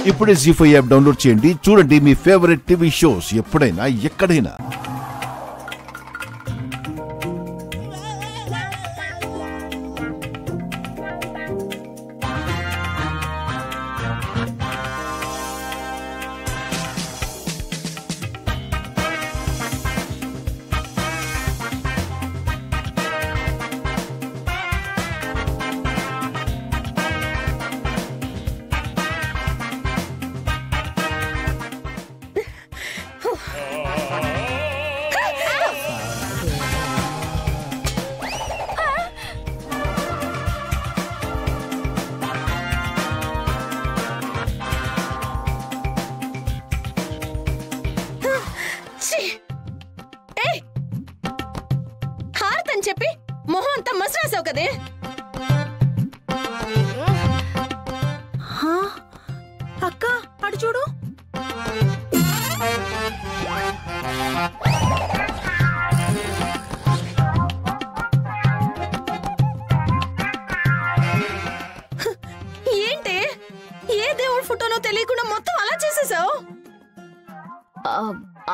ఇప్పుడే జీ5 app download చేయండి. చూడండి మీ ఫేవరెట్ టీవీ షోస్ ఎప్పుడైనా ఎక్కడైనా. చెప్పి మొహం అంతా మసరాసావు కదే. అక్క అటు చూడు. ఏంటి ఏ దేవుడి ఫోటోనో తెలియకుండా మొత్తం అలా చేసేసావు?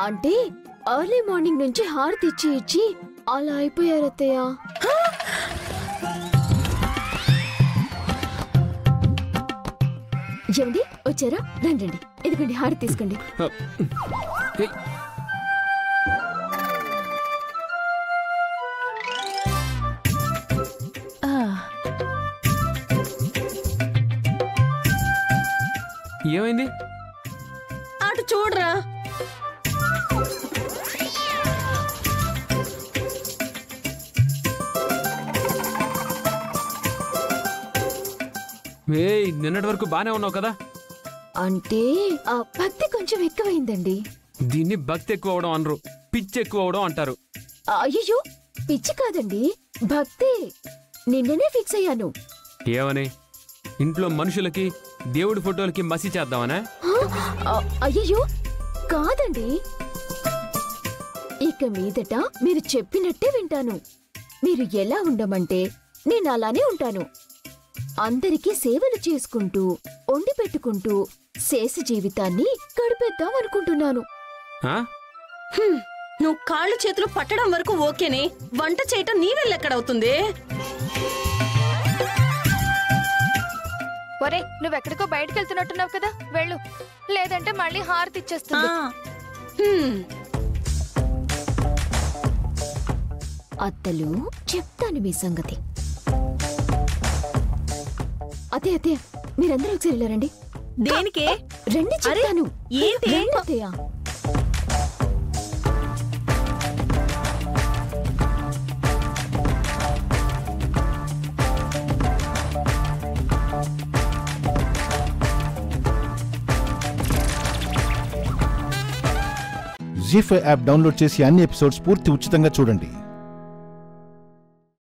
అంటే ఎర్లీ మార్నింగ్ నుంచి హారతి ఇచ్చి అలా అయిపోయారు అత్తయ్య. ఏమండి వచ్చారా? రండి ఇదిగోండి హారతి తీసుకోండి. ఏమైంది? అటు చూడరా. నిన్నటి వరకు బానే ఉన్నావు కదా? అంటే ఆ భక్తి కొంచెం ఎక్కువైందండి. దీన్ని భక్తి ఎక్కువ అవడం అనరు, పిచ్చి ఎక్కువ అవడం అంటారు. అయ్యో పిచ్చి కాదండి, భక్తి. నిన్ననే ఫిక్స్ అయ్యాను. ఏమని? ఇంట్లో మనుషులకి దేవుడి ఫోటోలకి మసి చేద్దామనా? అయ్యో కాదండి, ఇక మీదట మీరు చెప్పినట్టే వింటాను. మీరు ఎలా ఉండమంటే నేను అలానే ఉంటాను. అందరికీ సేవలు చేసుకుంటూ వండి పెట్టుకుంటూ శేష జీవితాన్ని గడిపేద్దాం అనుకుంటున్నాను. నువ్వు కాళ్ళు చేతులు పట్టడం వరకు ఓకేనే, వంట చేయటం నీ వల్ల ఎక్కడవుతుంది? ఒరే నువ్వెక్కడికో బయటకు వెళ్తున్నట్టున్నావు కదా, వెళ్ళు, లేదంటే మళ్ళీ హారతి ఇచ్చేస్తుంది. అత్తలు చెప్తాను మీ సంగతి. అతే అతే మీరందరూ ఒకసారి వెళ్ళారండి. దేనికే? రండి చెప్తాను. ఏంటి అత్తయ్య? జీ5 యాప్ డౌన్లోడ్ చేసి అన్ని ఎపిసోడ్స్ పూర్తి ఉచితంగా చూడండి.